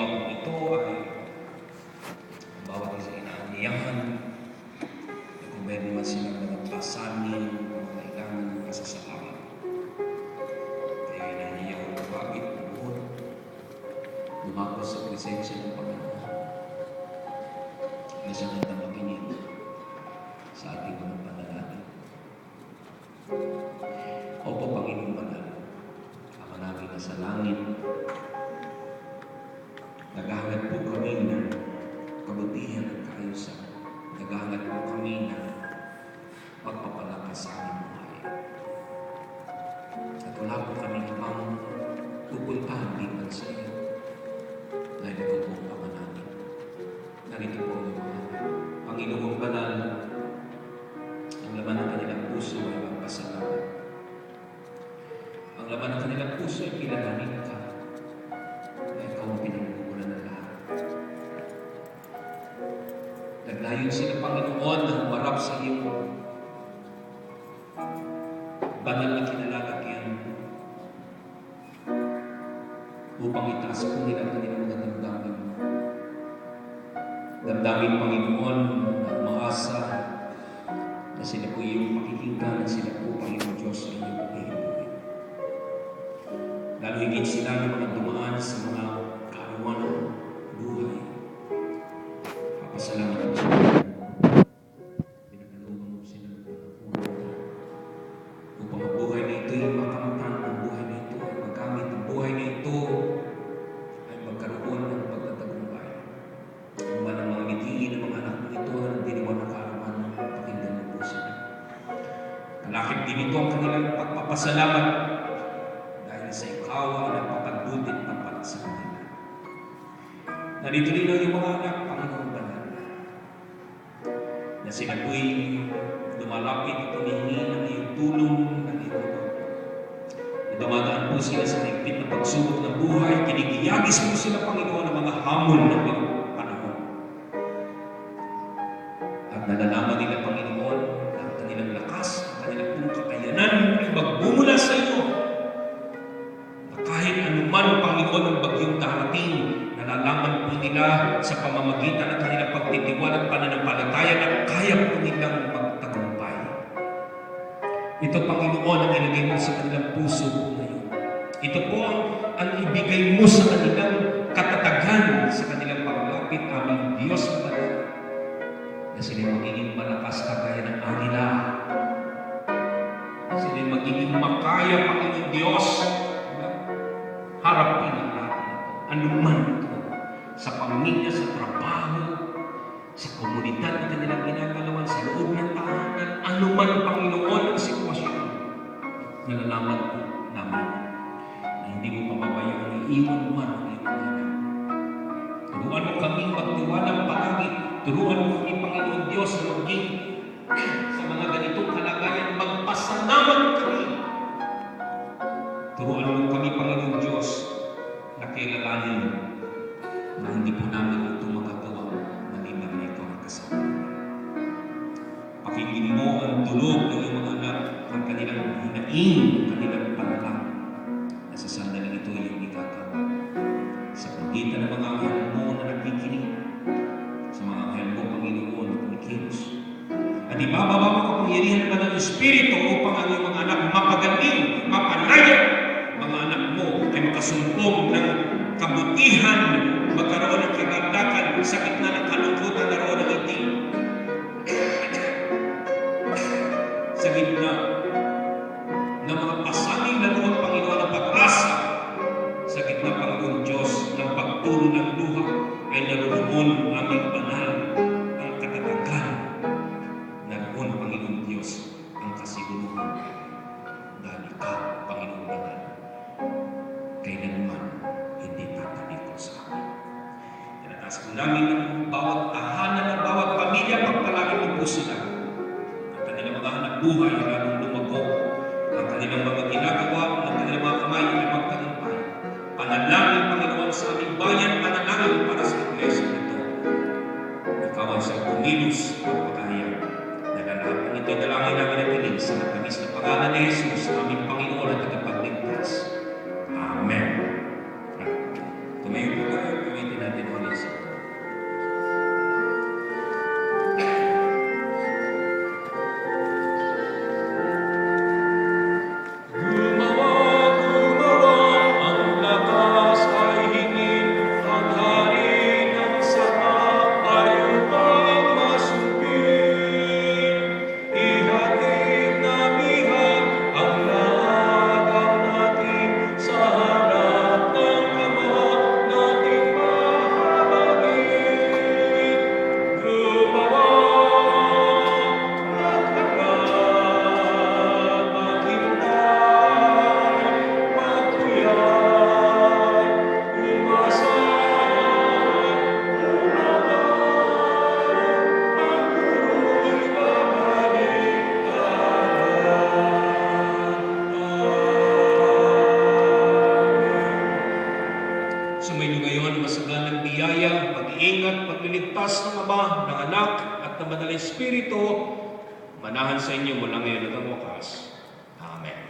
lingwa po ito ay bawat isa inaaniyahan na kung meron man silang mga pasanin o kailangan ng pasasalamat. Kaya inaaniya ko na bakit noon lumako sa presensya ng Panginoon na siya nang makingin sa ating mga panalangin. Opo, Panginoon Banal, Ama namin na sa langit, naghahanap po kami ng kabutihan at kaayusan. Naghahanap po kami ng pagpapalakas sa aming buhay. At wala po kami namang pupuntahan liban sa iyo. Dahil ito po ang Ama namin. Narito po ang mga Panginoong Banal, ang laman ng kanilang puso ay magpasalamat. Ang laman ng kanilang puso ay kilalanin ka. Naglayon sila, Panginoon, na humarap sa iyong banal na kinalalagyan upang itaas po nila ang kanilang mga damdamin. Damdamin, Panginoon, na umaasa na sila po iyong pakikinggan, na sila po, Panginoon Diyos, ay iyong pakihibuhin. Lalo higit sila ng mga dumaan sa mga kaarawan ng buhay. Papasalamat po sa Panginoon. Pinagkalooban mo sila ng panahon upang ang buhay na ito ay makamtan, ang buhay na ito ay magamit, ang buhay na ito ay magkaroon ng pagtatagumpay. Ang man ang mga ngiti ng mga anak mo ito na diniwan ng kaarawan, pakinggan mo po sila. Kalakip din ito ang kanilang pagpapasalamat dahil sa ikaw ang nagpapagbutit na para sa kanila. Narito rin ang iyong mga anak, Panginoon Banal, na sila po'y lumalapit at humihingi ng iyong tulong, ng iyong tulong. Dumadaan po sila sa mahigpit na pagsubok ng buhay, kinigiyagis mo sila, Panginoon, ng mga hamon ng mga panahon. At nalalaman nila, Panginoon, na ang kanilang lakas, ang kanilang pong kakayanan ay magbumula sa iyo. Na kahit anuman, Panginoon, ang bagyong darating, nalalaman po nila sa pamamagitan ng kanilang pagtitiwala at pananampalataya na kaya po nilang magtagumpay. Ito, Panginoon, ang ilagay mo sa kanilang puso po ngayon. Ito po ang ibigay mo sa kanilang katatagan, sa kanilang paglapit, aming Diyos na banal, na sila magiging malakas kagaya ng agila. Sila magiging makaya, Panginoon Diyos, harapin ang lahat ito. Anuman ito, sa pamilya, sa trabaho, sa komunidad na kanilang ginagalawan, sa loob ng tahanan, anuman, Panginoon, ang sitwasyon. Nalalaman po namin na hindi mo pababayaan, iiwan mo ang iyong anak. Turuan mo kami magtiwalang palagi. Turuan mo kami, Panginoon Diyos, na maging sa mga ganitong kalagayan, magpasalamat kami. Turuan mo kami, Panginoon Diyos, na kilalanin na hindi po namin ito magagawa maliban na ikaw ang kasama. Pakinggan mo ang tulog ng iyong mga anak, ang kanilang hinaing, ang kanilang panalangin, na sa sandaling ito yung ikagawa. Sa pagitan ng mga anghel mo na nagkikinig, sa mga anghel mo, Panginoon, na kumikilos. At ibababa mo kapangyarihan ba ng Espiritu upang ang iyong mga anak mapagaling, mapalaya, mga anak mo ay makasumpong ng kabutihan, magkaroon ng kagagdakan sa gitna ng kalungkutan, naroon ng ngiti. Sa gitna ng mga pasaning naroon, Panginoon, ng pag-asa. Sa gitna, Panginoon Diyos, ng pagturo ng luha ay naroon aming banal ang katatagan. Naroon, Panginoon Diyos, ang kasiguruhan. Dahil ikaw, Panginoon Banal, kailanman hindi tatalikod sa amin. Tinataas po namin ng bawat tahanan ng bawat pamilya, pagpalagi mo po sila. Ang kanilang mga anak buhay, lalong lumago. Ang kanilang mga ginagawa, ang kanilang mga kamay ay magtagumpay. Panalangin, Panginoon, sa aming bayan, panalangin para sa iglesia nito. Ikaw ay sa kumilos at pagkahayag. Nagalapang ito'y dalangin namin at piling sa matamis na pangalan ni Jesus, aming Panginoon at tagapagligtas. Amen. Tumayo po kayo, gamitin ng Banal na Espiritu, manahan sa inyo mula ngayon hanggang wakas. Amen.